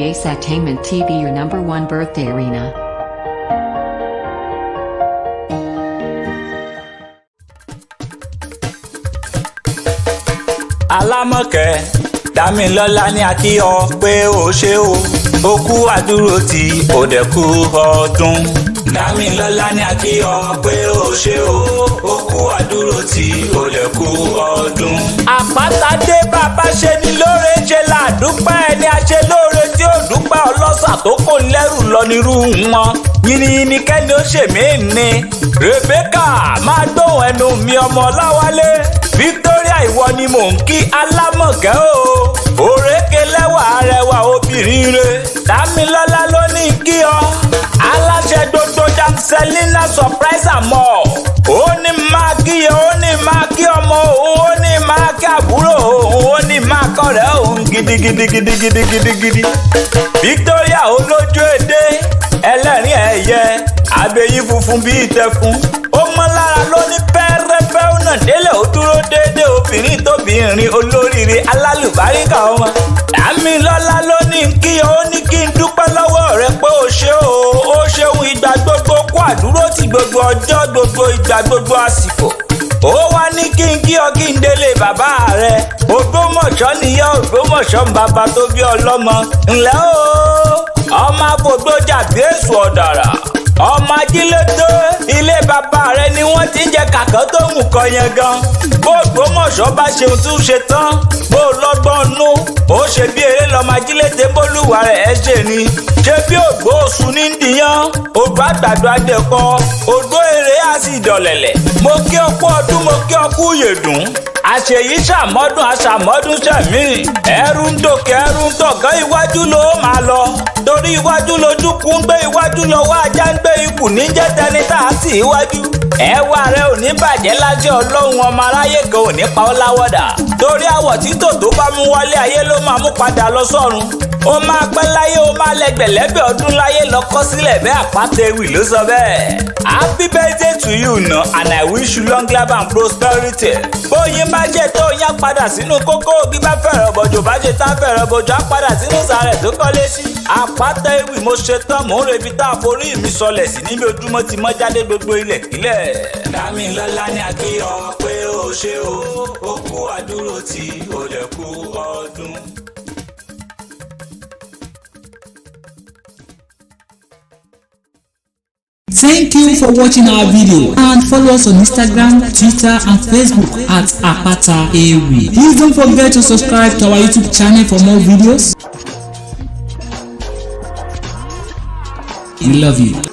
Ace-Tainment TV, your #1 birthday arena. Alámọ̀kẹ́ Dámilọ́lá ní a kí ọ pé o ṣé o kú àdúró tí o dẹ̀ kú ọdún. Dámilọ́lá ní a kí ọ pé o ṣé o kú àdúró tí o dẹ̀ kú ọdún. Àpáta dé bàbá ṣe ni lóore ṣe làdúpẹ́ ẹni a ṣe lóore tí ó dúpẹ́ ọlọ́ṣà tó kò lẹ́rù lọ nírú wọn. Yìnyín kẹ́ni ó ṣèmí ni Rebecca máa gbóhùn ẹnu mi ọmọ Ọláwálé. Victoria ìwọ ni mò ń kí Alámọ̀kẹ́ o òrékè lẹ́wà arẹwà obìnrin rẹ̀. Dámilọ́lá ló ní kí ọ aláṣẹ gbogbo Jamselina surprise àmọ́ ó ní máa kí ẹ ó ní máa kí ọmọ òun ó ní máa kí àbúrò òun ó ní máa kọ̀rẹ́ òun gidigidigidigidi. Victoria olójú èdè ẹlẹ́rìn ẹ̀yẹ abẹ́yín funfun bíi ìtẹ̀fún ó mọ́ lára ló ní pẹ́ẹ́rẹ́pẹ́ ó nà délẹ̀ ó dúró déédéé obìnrin tóbìnrin olóríire alálùbáríkà ọmọ. Dámilọ́lá ló ní kí ó ní kí n dúpẹ́ lọ́wọ́ rẹ pé ó ṣe ó ṣeun ìgbà gbogbo kó àdúró ti gbogbo ọjọ́ gbogbo ìgbà gbogbo àsìkò. Ó wá ní kí n kí ọ kí n délé bàbá rẹ Ògbómọ̀ṣọ́ nìyẹn Ògbómọ̀ṣọ́ bàbá tó bí ọlọ́mọ ńlẹ́ o ọmọ àbògbójà bí èso ọ̀dàrà ọmọ ajílété ilé bàbá rẹ ni wọ́n ti ń jẹ kàkọ́ tó mú kọ yẹn gan. Bó Ògbómọ̀ṣọ́ bá ṣeun tún ṣe tán bó lọ́gbọ́n nú ó ṣe bí eré lọ́mọ ajílété bólúwa rẹ̀ ẹ́ ṣe ni. Ṣé bí ògbó oṣù ní dìyàn ògbó àgbàdo adẹ́kọ ògbó eré á sì dọ̀lẹ̀lẹ̀. Mo kí ọ kú ọdún mo kí ọ kú yèdùn àṣeyí ṣàmọ́dún aṣàmọ́dún ṣẹ̀mí ẹrú ń dòkè ẹrú ń tọ̀gán iwájú ló máa lọ torí iwájú lójú kú ń gbé iwájú lọ́wọ́ ajá ń gbé ikù níjẹ́ tẹni tá a sì iwájú. Ẹwà rẹ ò ní bàjẹ́ lájẹ́ ọlọ́run ọmọ aráyé kan ò ní pa ọ́ láwọ̀dà torí àwọ̀ títò tó bá mú wálé ayé ló máa mú padà lọ sọ́run. Ó máa pẹ́ láyé ó máa lẹ́gbẹ̀lẹ́gbẹ̀ ọdún láyé lọ́kọ́ sílẹ̀ bẹ́ẹ̀ Àpáta Ewì ló sọ bẹ́ẹ̀. Happy birthday to you na and I wish you long life and prosperity. Bóyin bá jẹ́ tó yán padà sínú kókó bí bá fẹ̀rẹ̀ bọ̀jọ̀ bá jẹ́ tá fẹ̀rẹ̀ bọ̀jọ̀ á padà sínú sàrẹ̀ tó kọ́lé sí. Àpáta Ewì mo ṣe tán mò ń rebi tá a forí mi sọlẹ̀ sí níbi ojúmọ́ ti mọ́ jáde gbogbo ilẹ̀ kílẹ̀. Dámilọ́lá ní a kí ọ pé o ṣé o kú àdúró tí o dẹ̀ kú ọdún. Thank you for watching our video and follow us on Instagram, Twitter and Facebook at Àpáta Ewì. Please don't forget to subscribe to our YouTube channel for more videos. We love you.